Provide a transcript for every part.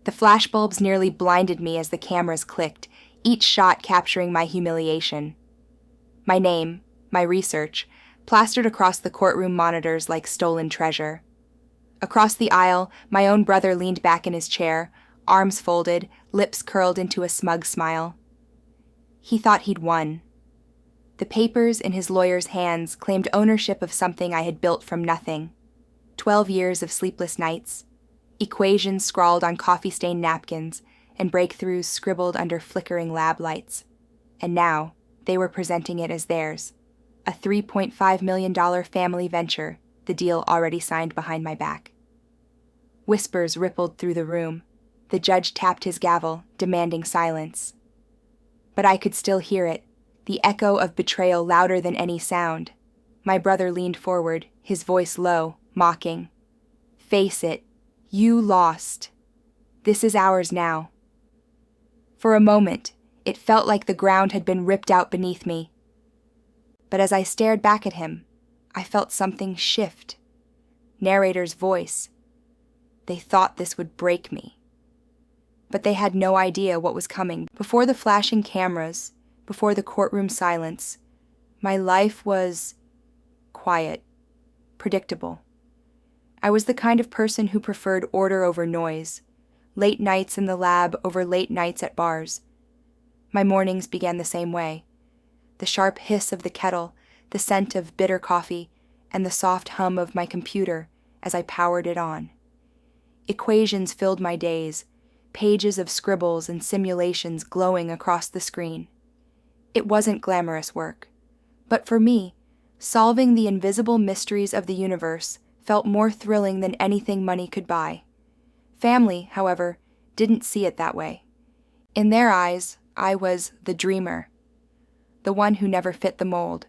The flashbulbs nearly blinded me as the cameras clicked, each shot capturing my humiliation. My name, my research, plastered across the courtroom monitors like stolen treasure. Across the aisle, my own brother leaned back in his chair, arms folded, lips curled into a smug smile. He thought he'd won. The papers in his lawyer's hands claimed ownership of something I had built from nothing. 12 years of sleepless nights, equations scrawled on coffee-stained napkins, and breakthroughs scribbled under flickering lab lights. And now, they were presenting it as theirs. A $3.5 million family venture, the deal already signed behind my back. Whispers rippled through the room. The judge tapped his gavel, demanding silence. But I could still hear it, the echo of betrayal louder than any sound. My brother leaned forward, his voice low, mocking. "Face it, you lost. This is ours now." For a moment, it felt like the ground had been ripped out beneath me. But as I stared back at him, I felt something shift. Narrator's voice. They thought this would break me. But they had no idea what was coming. Before the flashing cameras, before the courtroom silence, my life was quiet, predictable. I was the kind of person who preferred order over noise, late nights in the lab over late nights at bars. My mornings began the same way. The sharp hiss of the kettle, the scent of bitter coffee, and the soft hum of my computer as I powered it on. Equations filled my days, pages of scribbles and simulations glowing across the screen. It wasn't glamorous work, but for me, solving the invisible mysteries of the universe felt more thrilling than anything money could buy. Family, however, didn't see it that way. In their eyes, I was the dreamer, the one who never fit the mold.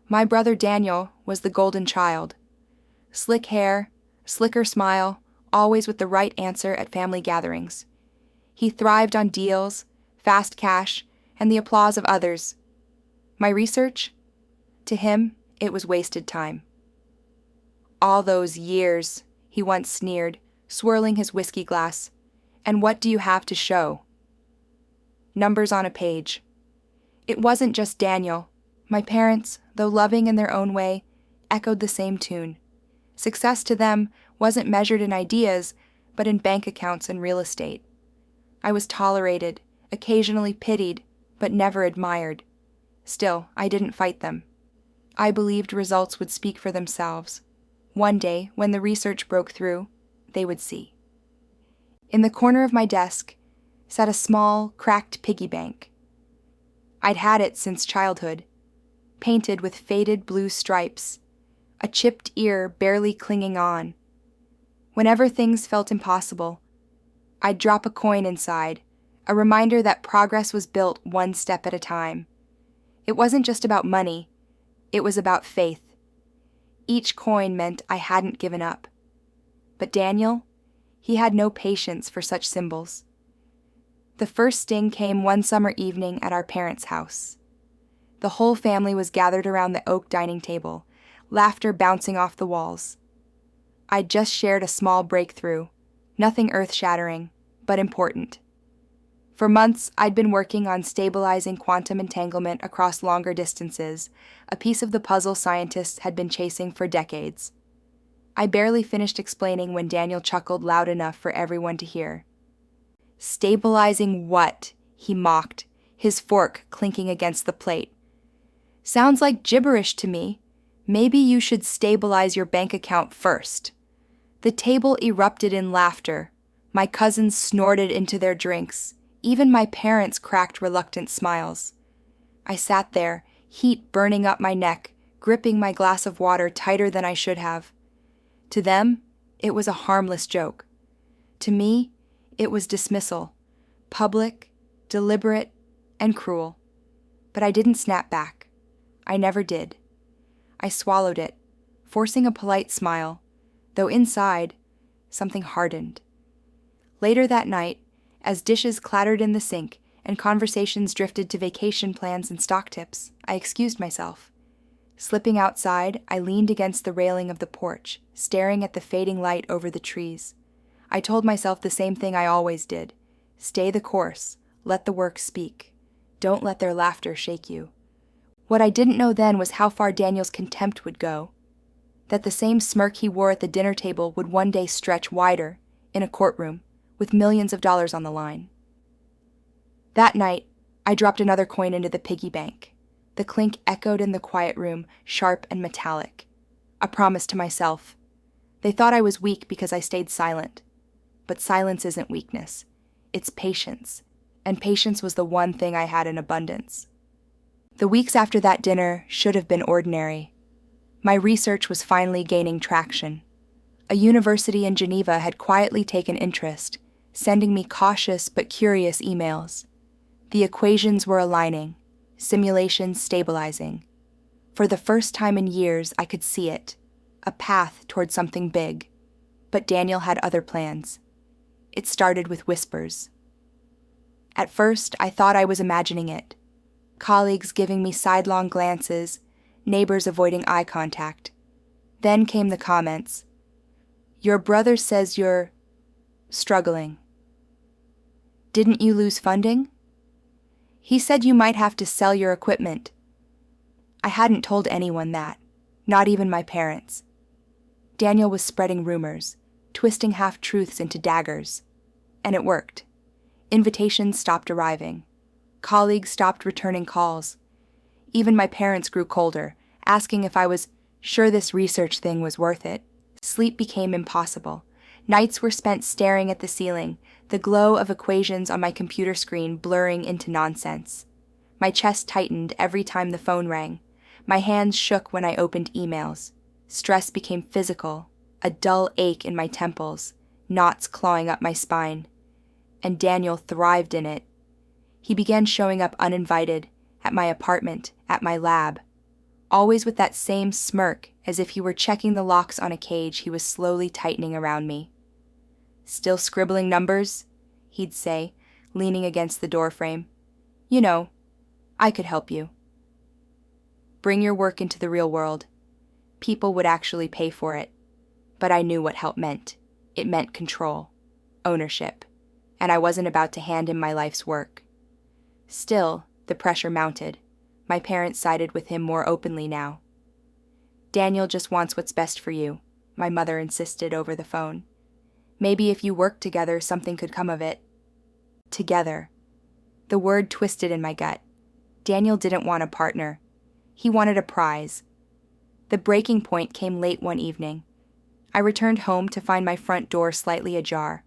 My brother Daniel was the golden child. Slick hair, slicker smile, always with the right answer at family gatherings. He thrived on deals, fast cash, and the applause of others. My research? To him, it was wasted time. "All those years," he once sneered, swirling his whiskey glass. "And what do you have to show?" Numbers on a page. It wasn't just Daniel. My parents, though loving in their own way, echoed the same tune. Success to them wasn't measured in ideas, but in bank accounts and real estate. I was tolerated, occasionally pitied, but never admired. Still, I didn't fight them. I believed results would speak for themselves. One day, when the research broke through, they would see. In the corner of my desk sat a small, cracked piggy bank. I'd had it since childhood, painted with faded blue stripes, a chipped ear barely clinging on. Whenever things felt impossible, I'd drop a coin inside, a reminder that progress was built one step at a time. It wasn't just about money, it was about faith. Each coin meant I hadn't given up. But Daniel, he had no patience for such symbols. The first sting came one summer evening at our parents' house. The whole family was gathered around the oak dining table, laughter bouncing off the walls. I'd just shared a small breakthrough, nothing earth-shattering, but important. For months, I'd been working on stabilizing quantum entanglement across longer distances, a piece of the puzzle scientists had been chasing for decades. I barely finished explaining when Daniel chuckled loud enough for everyone to hear. "Stabilizing what?" he mocked, his fork clinking against the plate. "Sounds like gibberish to me. Maybe you should stabilize your bank account first." The table erupted in laughter. My cousins snorted into their drinks. Even my parents cracked reluctant smiles. I sat there, heat burning up my neck, gripping my glass of water tighter than I should have. To them, it was a harmless joke. To me, it was dismissal, public, deliberate, and cruel. But I didn't snap back. I never did. I swallowed it, forcing a polite smile, though inside, something hardened. Later that night, as dishes clattered in the sink and conversations drifted to vacation plans and stock tips, I excused myself. Slipping outside, I leaned against the railing of the porch, staring at the fading light over the trees. I told myself the same thing I always did. Stay the course. Let the work speak. Don't let their laughter shake you. What I didn't know then was how far Daniel's contempt would go. That the same smirk he wore at the dinner table would one day stretch wider, in a courtroom, with millions of dollars on the line. That night, I dropped another coin into the piggy bank. The clink echoed in the quiet room, sharp and metallic. A promise to myself. They thought I was weak because I stayed silent. But silence isn't weakness. It's patience. And patience was the one thing I had in abundance. The weeks after that dinner should have been ordinary. My research was finally gaining traction. A university in Geneva had quietly taken interest, sending me cautious but curious emails. The equations were aligning, simulations stabilizing. For the first time in years, I could see it, a path toward something big. But Daniel had other plans. It started with whispers. At first, I thought I was imagining it. Colleagues giving me sidelong glances, neighbors avoiding eye contact. Then came the comments. Your brother says you're struggling. Didn't you lose funding? He said you might have to sell your equipment. I hadn't told anyone that, not even my parents. Daniel was spreading rumors, twisting half-truths into daggers. And it worked. Invitations stopped arriving. Colleagues stopped returning calls. Even my parents grew colder, asking if I was sure this research thing was worth it. Sleep became impossible. Nights were spent staring at the ceiling, the glow of equations on my computer screen blurring into nonsense. My chest tightened every time the phone rang. My hands shook when I opened emails. Stress became physical, a dull ache in my temples, knots clawing up my spine. And Daniel thrived in it. He began showing up uninvited, at my apartment, at my lab, always with that same smirk as if he were checking the locks on a cage he was slowly tightening around me. Still scribbling numbers? He'd say, leaning against the doorframe. You know, I could help you. Bring your work into the real world. People would actually pay for it. But I knew what help meant. It meant control, ownership. And I wasn't about to hand him my life's work. Still, the pressure mounted. My parents sided with him more openly now. Daniel just wants what's best for you, my mother insisted over the phone. Maybe if you worked together, something could come of it. Together. The word twisted in my gut. Daniel didn't want a partner. He wanted a prize. The breaking point came late one evening. I returned home to find my front door slightly ajar.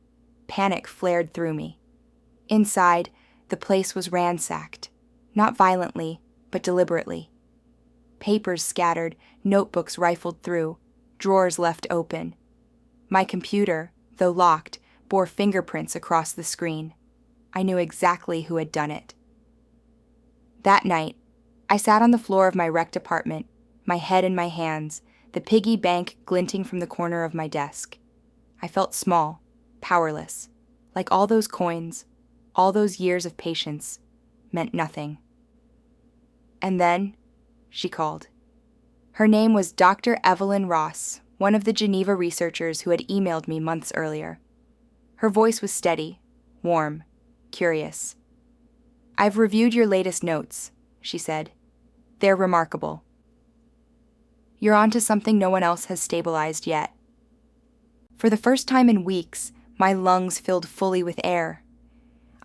Panic flared through me. Inside, the place was ransacked, not violently, but deliberately. Papers scattered, notebooks rifled through, drawers left open. My computer, though locked, bore fingerprints across the screen. I knew exactly who had done it. That night, I sat on the floor of my wrecked apartment, my head in my hands, the piggy bank glinting from the corner of my desk. I felt small, powerless, like all those coins, all those years of patience, meant nothing. And then, she called. Her name was Dr. Evelyn Ross, one of the Geneva researchers who had emailed me months earlier. Her voice was steady, warm, curious. I've reviewed your latest notes, she said. They're remarkable. You're onto something no one else has stabilized yet. For the first time in weeks, my lungs filled fully with air.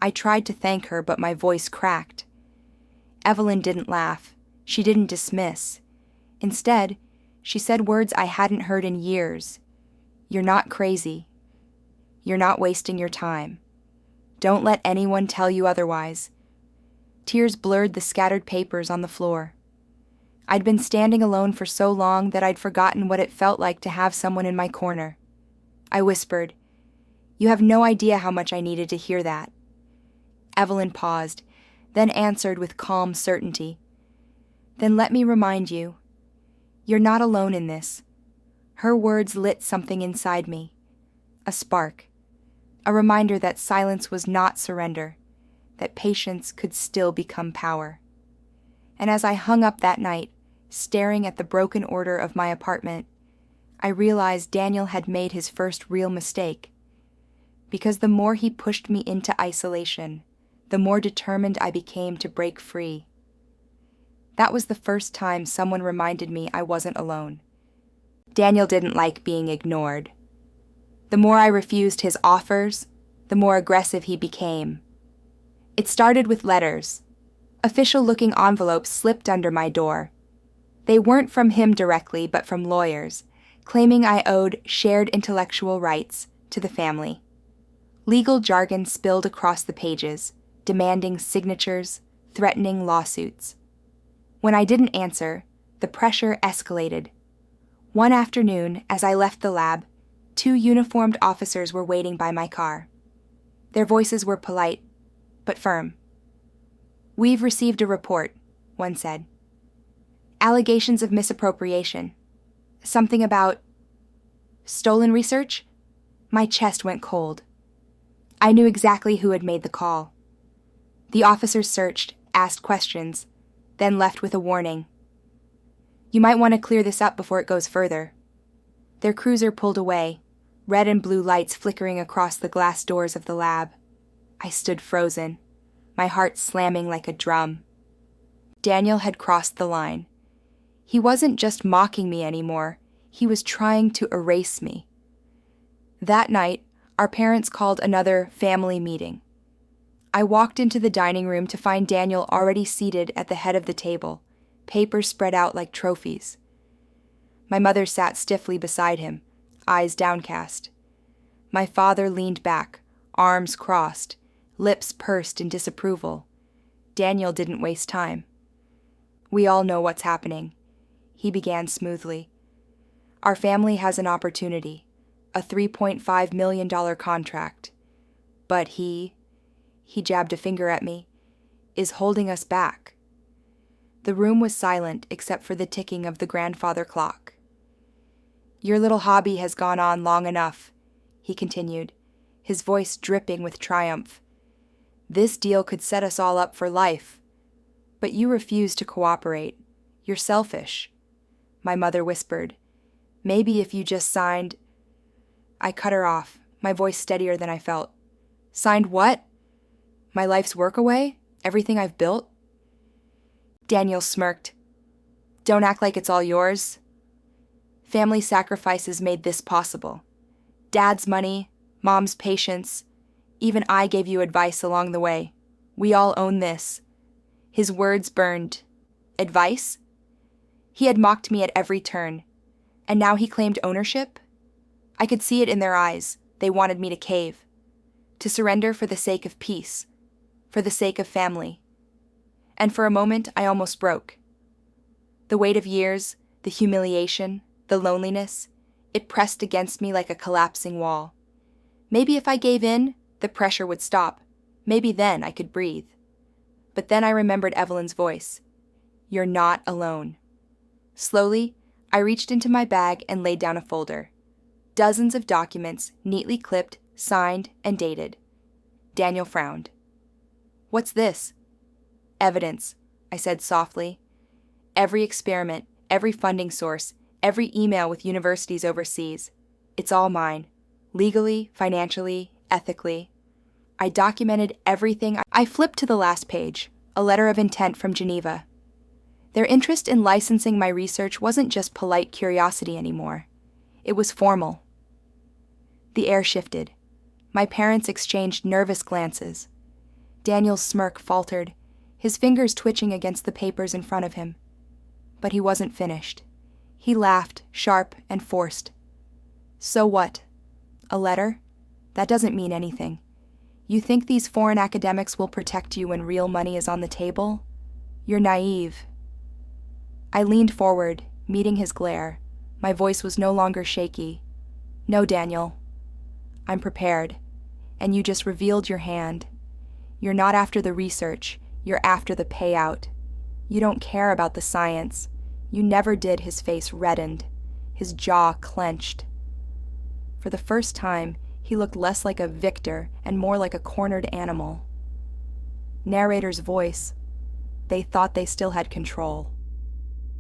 I tried to thank her, but my voice cracked. Evelyn didn't laugh. She didn't dismiss. Instead, she said words I hadn't heard in years. You're not crazy. You're not wasting your time. Don't let anyone tell you otherwise. Tears blurred the scattered papers on the floor. I'd been standing alone for so long that I'd forgotten what it felt like to have someone in my corner. I whispered, You have no idea how much I needed to hear that. Evelyn paused, then answered with calm certainty. Then let me remind you, you're not alone in this. Her words lit something inside me. A spark. A reminder that silence was not surrender, that patience could still become power. And as I hung up that night, staring at the broken order of my apartment, I realized Daniel had made his first real mistake. because the more he pushed me into isolation, the more determined I became to break free. That was the first time someone reminded me I wasn't alone. Daniel didn't like being ignored. The more I refused his offers, the more aggressive he became. It started with letters. Official-looking envelopes slipped under my door. They weren't from him directly, but from lawyers, claiming I owed shared intellectual rights to the family. Legal jargon spilled across the pages, demanding signatures, threatening lawsuits. When I didn't answer, the pressure escalated. One afternoon, as I left the lab, 2 uniformed officers were waiting by my car. Their voices were polite, but firm. "We've received a report," one said. "Allegations of misappropriation. Something about stolen research?" My chest went cold. I knew exactly who had made the call. The officers searched, asked questions, then left with a warning. "You might want to clear this up before it goes further." Their cruiser pulled away, red and blue lights flickering across the glass doors of the lab. I stood frozen, my heart slamming like a drum. Daniel had crossed the line. He wasn't just mocking me anymore, he was trying to erase me. That night, our parents called another family meeting. I walked into the dining room to find Daniel already seated at the head of the table, papers spread out like trophies. My mother sat stiffly beside him, eyes downcast. My father leaned back, arms crossed, lips pursed in disapproval. Daniel didn't waste time. "We all know what's happening," he began smoothly. "Our family has an opportunity, a $3.5 million contract. But he jabbed a finger at me, is holding us back." The room was silent except for the ticking of the grandfather clock. "Your little hobby has gone on long enough," he continued, his voice dripping with triumph. "This deal could set us all up for life. But you refuse to cooperate. You're selfish." My mother whispered, "Maybe if you just signed—" I cut her off, my voice steadier than I felt. "Signed what? My life's work away? Everything I've built?" Daniel smirked. "Don't act like it's all yours. Family sacrifices made this possible. Dad's money, Mom's patience. Even I gave you advice along the way. We all own this." His words burned. Advice? He had mocked me at every turn. And now he claimed ownership? I could see it in their eyes. They wanted me to cave. To surrender for the sake of peace. For the sake of family. And for a moment, I almost broke. The weight of years, the humiliation, the loneliness, it pressed against me like a collapsing wall. Maybe if I gave in, the pressure would stop. Maybe then I could breathe. But then I remembered Evelyn's voice. "You're not alone." Slowly, I reached into my bag and laid down a folder. Dozens of documents, neatly clipped, signed, and dated. Daniel frowned. "What's this?" "Evidence," I said softly. "Every experiment, every funding source, every email with universities overseas. It's all mine. Legally, financially, ethically. I documented everything." I flipped to the last page, a letter of intent from Geneva. Their interest in licensing my research wasn't just polite curiosity anymore. It was formal. The air shifted. My parents exchanged nervous glances. Daniel's smirk faltered, his fingers twitching against the papers in front of him. But he wasn't finished. He laughed, sharp and forced. "So what? A letter? That doesn't mean anything. You think these foreign academics will protect you when real money is on the table? You're naive." I leaned forward, meeting his glare. My voice was no longer shaky. "No, Daniel. I'm prepared. And you just revealed your hand. You're not after the research. You're after the payout. You don't care about the science. You never did." His face reddened. His jaw clenched. For the first time, he looked less like a victor and more like a cornered animal. Narrator's voice. They thought they still had control.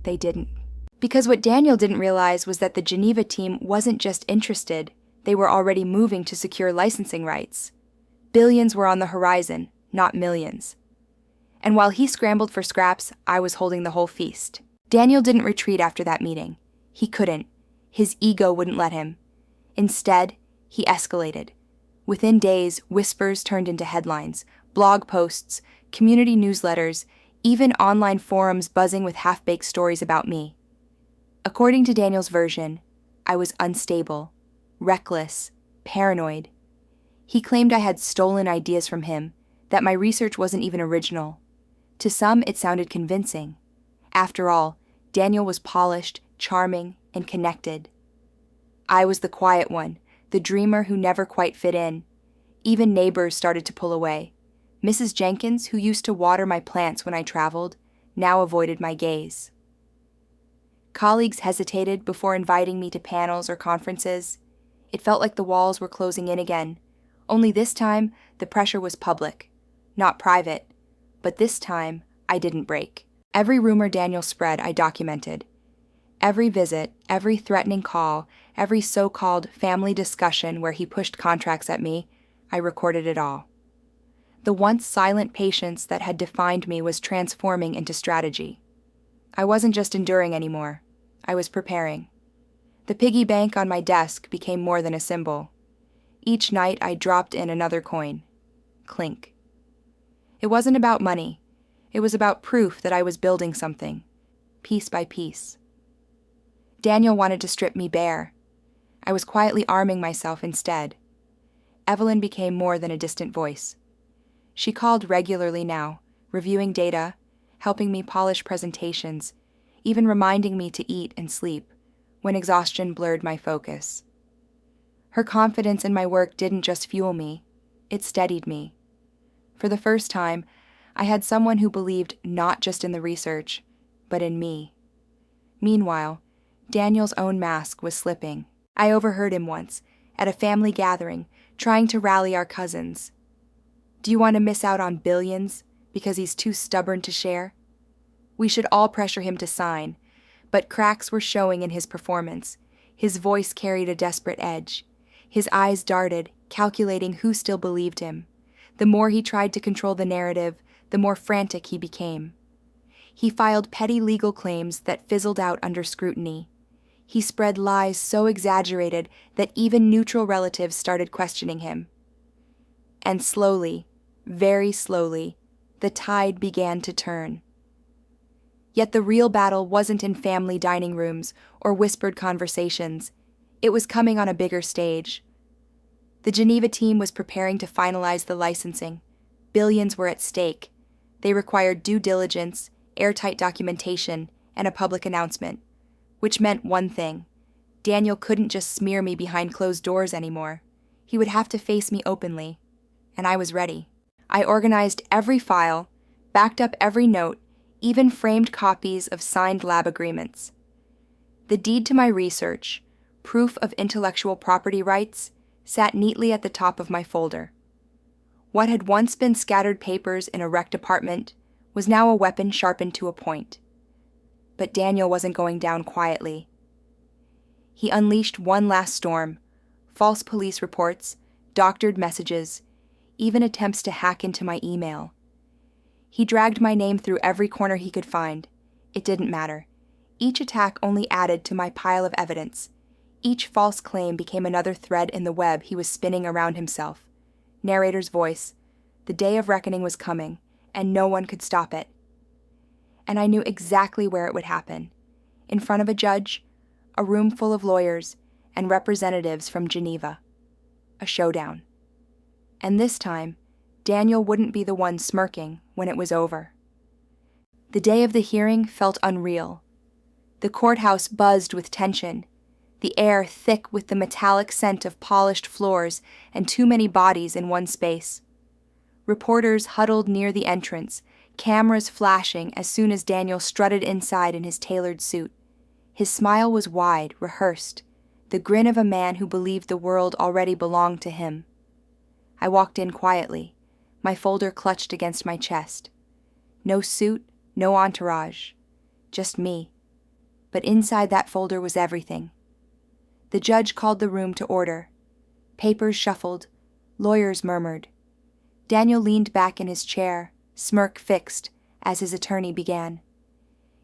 They didn't. Because what Daniel didn't realize was that the Geneva team wasn't just interested, They were already moving to secure licensing rights. Billions were on the horizon, not millions. And while he scrambled for scraps, I was holding the whole feast. Daniel didn't retreat after that meeting. He couldn't. His ego wouldn't let him. Instead, he escalated. Within days, whispers turned into headlines, blog posts, community newsletters, even online forums buzzing with half-baked stories about me. According to Daniel's version, I was unstable, reckless, paranoid. He claimed I had stolen ideas from him, that my research wasn't even original. To some, it sounded convincing. After all, Daniel was polished, charming, and connected. I was the quiet one, the dreamer who never quite fit in. Even neighbors started to pull away. Mrs. Jenkins, who used to water my plants when I traveled, now avoided my gaze. Colleagues hesitated before inviting me to panels or conferences. It felt like the walls were closing in again. Only this time, the pressure was public, not private. But this time, I didn't break. Every rumor Daniel spread, I documented. Every visit, every threatening call, every so-called family discussion where he pushed contracts at me, I recorded it all. The once silent patience that had defined me was transforming into strategy. I wasn't just enduring anymore. I was preparing. The piggy bank on my desk became more than a symbol. Each night I dropped in another coin. Clink. It wasn't about money. It was about proof that I was building something, piece by piece. Daniel wanted to strip me bare. I was quietly arming myself instead. Evelyn became more than a distant voice. She called regularly now, reviewing data, helping me polish presentations, even reminding me to eat and sleep when exhaustion blurred my focus. Her confidence in my work didn't just fuel me, it steadied me. For the first time, I had someone who believed not just in the research, but in me. Meanwhile, Daniel's own mask was slipping. I overheard him once, at a family gathering, trying to rally our cousins. Do you want to miss out on billions because he's too stubborn to share? We should all pressure him to sign, but cracks were showing in his performance. His voice carried a desperate edge. His eyes darted, calculating who still believed him. The more he tried to control the narrative, the more frantic he became. He filed petty legal claims that fizzled out under scrutiny. He spread lies so exaggerated that even neutral relatives started questioning him. And slowly, very slowly, the tide began to turn. Yet the real battle wasn't in family dining rooms or whispered conversations. It was coming on a bigger stage. The Geneva team was preparing to finalize the licensing. Billions were at stake. They required due diligence, airtight documentation, and a public announcement, which meant one thing. Daniel couldn't just smear me behind closed doors anymore. He would have to face me openly. And I was ready. I organized every file, backed up every note, even framed copies of signed lab agreements. The deed to my research, proof of intellectual property rights, sat neatly at the top of my folder. What had once been scattered papers in a rec department was now a weapon sharpened to a point. But Daniel wasn't going down quietly. He unleashed one last storm: false police reports, doctored messages, even attempts to hack into my email. He dragged my name through every corner he could find. It didn't matter. Each attack only added to my pile of evidence. Each false claim became another thread in the web he was spinning around himself. Narrator's voice. The day of reckoning was coming, and no one could stop it. And I knew exactly where it would happen. In front of a judge, a room full of lawyers, and representatives from Geneva. A showdown. And this time, Daniel wouldn't be the one smirking when it was over. The day of the hearing felt unreal. The courthouse buzzed with tension, the air thick with the metallic scent of polished floors and too many bodies in one space. Reporters huddled near the entrance, cameras flashing as soon as Daniel strutted inside in his tailored suit. His smile was wide, rehearsed, the grin of a man who believed the world already belonged to him. I walked in quietly, my folder clutched against my chest. No suit, no entourage, just me. But inside that folder was everything. The judge called the room to order. Papers shuffled. Lawyers murmured. Daniel leaned back in his chair, smirk fixed, as his attorney began.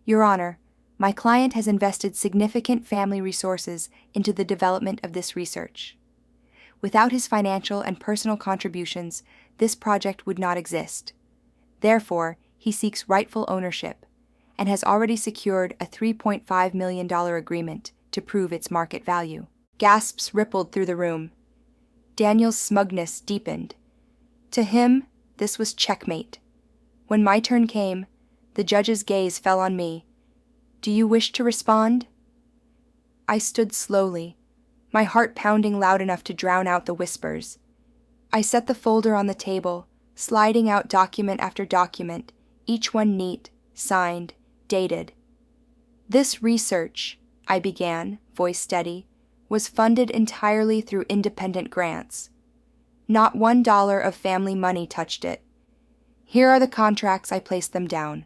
Your Honor, my client has invested significant family resources into the development of this research. Without his financial and personal contributions, this project would not exist. Therefore, he seeks rightful ownership and has already secured a $3.5 million agreement to prove its market value. Gasps rippled through the room. Daniel's smugness deepened. To him, this was checkmate. When my turn came, the judge's gaze fell on me. Do you wish to respond? I stood slowly, my heart pounding loud enough to drown out the whispers. I set the folder on the table, sliding out document after document, each one neat, signed, dated. This research, I began, voice steady, was funded entirely through independent grants. Not $1 of family money touched it. Here are the contracts. I placed them down.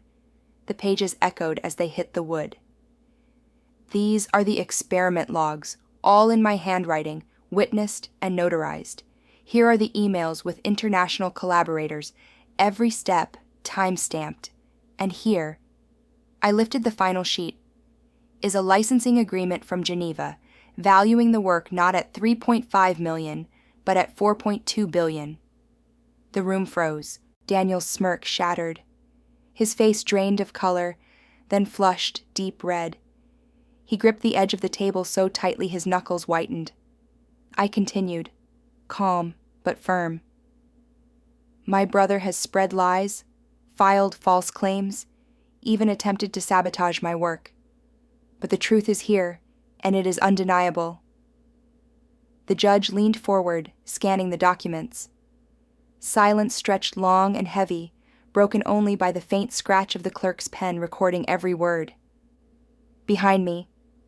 The pages echoed as they hit the wood. These are the experiment logs, all in my handwriting, witnessed and notarized. Here are the emails with international collaborators, every step time-stamped. And here, I lifted the final sheet, is a licensing agreement from Geneva, valuing the work not at $3.5 million, but at $4.2 billion. The room froze. Daniel's smirk shattered. His face drained of color, then flushed deep red. He gripped the edge of the table so tightly his knuckles whitened. I continued, calm but firm. My brother has spread lies, filed false claims, even attempted to sabotage my work. But the truth is here, and it is undeniable. The judge leaned forward, scanning the documents. Silence stretched long and heavy, broken only by the faint scratch of the clerk's pen recording every word. Behind me,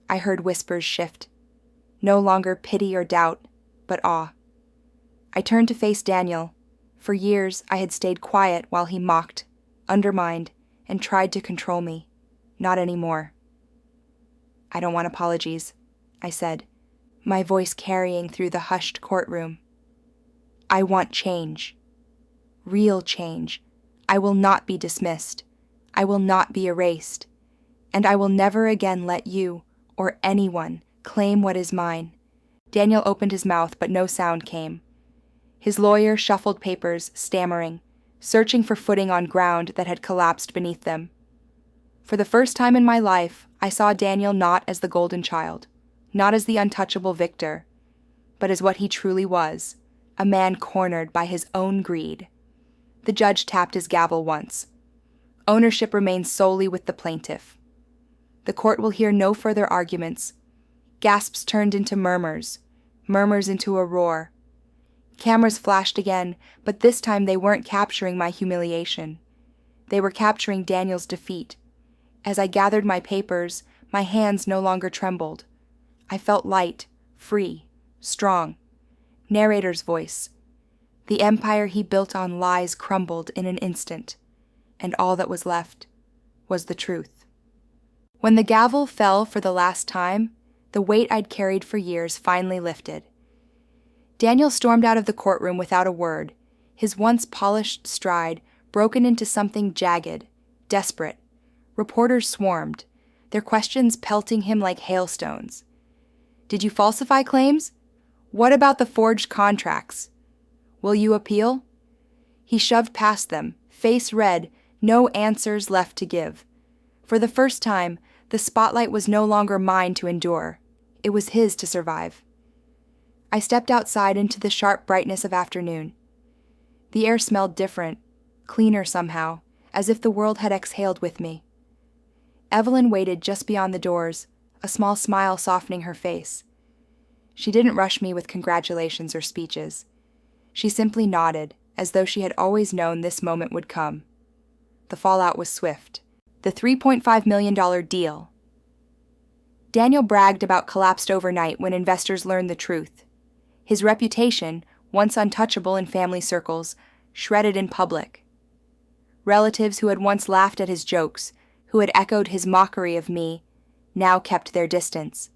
I heard whispers shift. No longer pity or doubt, but awe. I turned to face Daniel. For years, I had stayed quiet while he mocked, undermined, and tried to control me. Not anymore. I don't want apologies, I said, my voice carrying through the hushed courtroom. I want change. Real change. I will not be dismissed. I will not be erased. And I will never again let you, or anyone, claim what is mine. Daniel opened his mouth, but no sound came. His lawyer shuffled papers, stammering, searching for footing on ground that had collapsed beneath them. For the first time in my life, I saw Daniel not as the golden child, not as the untouchable victor, but as what he truly was, a man cornered by his own greed. The judge tapped his gavel once. Ownership remains solely with the plaintiff. The court will hear no further arguments. Gasps turned into murmurs, murmurs into a roar. Cameras flashed again, but this time they weren't capturing my humiliation. They were capturing Daniel's defeat. As I gathered my papers, my hands no longer trembled. I felt light, free, strong. Narrator's voice. The empire he built on lies crumbled in an instant, and all that was left was the truth. When the gavel fell for the last time, the weight I'd carried for years finally lifted. Daniel stormed out of the courtroom without a word, his once polished stride broken into something jagged, desperate. Reporters swarmed, their questions pelting him like hailstones. Did you falsify claims? What about the forged contracts? Will you appeal? He shoved past them, face red, no answers left to give. For the first time, the spotlight was no longer mine to endure. It was his to survive. I stepped outside into the sharp brightness of afternoon. The air smelled different, cleaner somehow, as if the world had exhaled with me. Evelyn waited just beyond the doors, a small smile softening her face. She didn't rush me with congratulations or speeches. She simply nodded, as though she had always known this moment would come. The fallout was swift. The $3.5 million deal. Daniel bragged about collapsed overnight when investors learned the truth. His reputation, once untouchable in family circles, shredded in public. Relatives who had once laughed at his jokes, who had echoed his mockery of me, now kept their distance.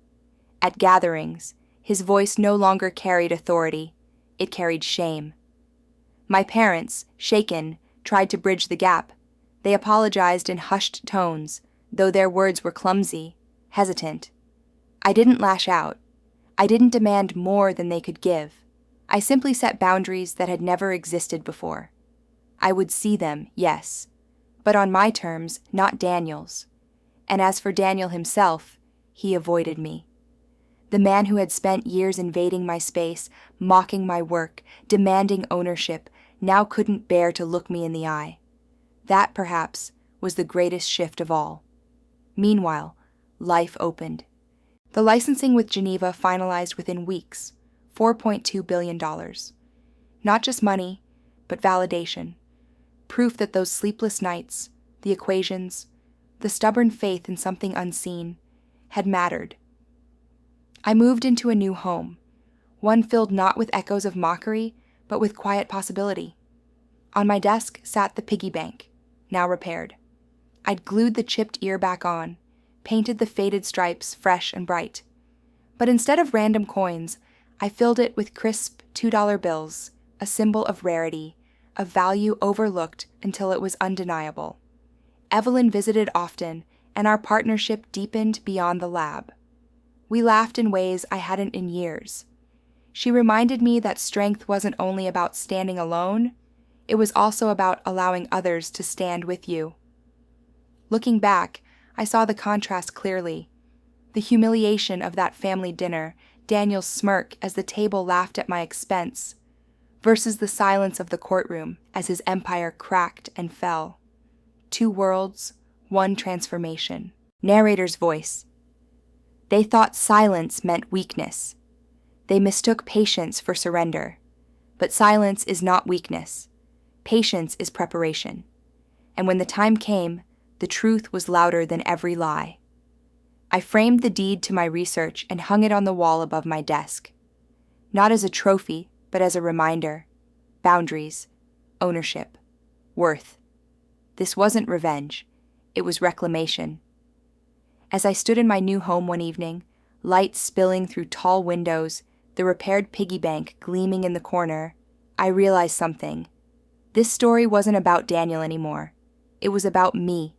At gatherings, his voice no longer carried authority. it carried shame. My parents, shaken, tried to bridge the gap. They apologized in hushed tones, though their words were clumsy, hesitant. I didn't lash out. I didn't demand more than they could give. I simply set boundaries that had never existed before. I would see them, yes, but on my terms, not Daniel's. And as for Daniel himself, he avoided me. The man who had spent years invading my space, mocking my work, demanding ownership, now couldn't bear to look me in the eye. That, perhaps, was the greatest shift of all. Meanwhile, life opened. The licensing with Geneva finalized within weeks, $4.2 billion. Not just money, but validation. Proof that those sleepless nights, the equations, the stubborn faith in something unseen, had mattered. I moved into a new home, one filled not with echoes of mockery, but with quiet possibility. On my desk sat the piggy bank, now repaired. I'd glued the chipped ear back on, painted the faded stripes fresh and bright. But instead of random coins, I filled it with crisp $2 bills, a symbol of rarity, of value overlooked until it was undeniable. Evelyn visited often, and our partnership deepened beyond the lab. We laughed in ways I hadn't in years. She reminded me that strength wasn't only about standing alone, it was also about allowing others to stand with you. Looking back, I saw the contrast clearly. The humiliation of that family dinner, Daniel's smirk as the table laughed at my expense, versus the silence of the courtroom as his empire cracked and fell. Two worlds, one transformation. Narrator's voice. They thought silence meant weakness. They mistook patience for surrender. But silence is not weakness. Patience is preparation. And when the time came, the truth was louder than every lie. I framed the deed to my research and hung it on the wall above my desk. Not as a trophy, but as a reminder. Boundaries, ownership, worth. This wasn't revenge. It was reclamation. As I stood in my new home one evening, light spilling through tall windows, the repaired piggy bank gleaming in the corner, I realized something. This story wasn't about Daniel anymore. It was about me.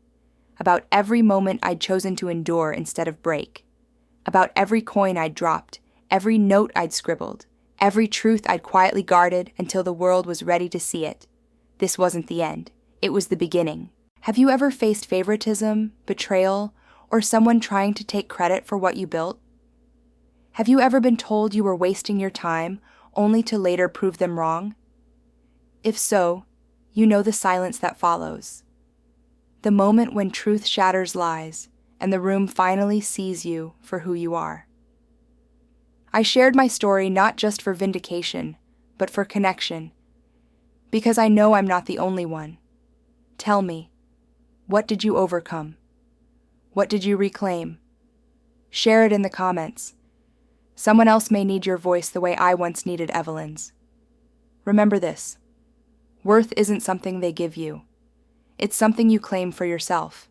About every moment I'd chosen to endure instead of break. About every coin I'd dropped, every note I'd scribbled, every truth I'd quietly guarded until the world was ready to see it. This wasn't the end. It was the beginning. Have you ever faced favoritism, betrayal, or someone trying to take credit for what you built? Have you ever been told you were wasting your time, only to later prove them wrong? If so, you know the silence that follows. The moment when truth shatters lies, and the room finally sees you for who you are. I shared my story not just for vindication, but for connection. Because I know I'm not the only one. Tell me, what did you overcome? What did you reclaim? Share it in the comments. Someone else may need your voice the way I once needed Evelyn's. Remember this. Worth isn't something they give you. It's something you claim for yourself.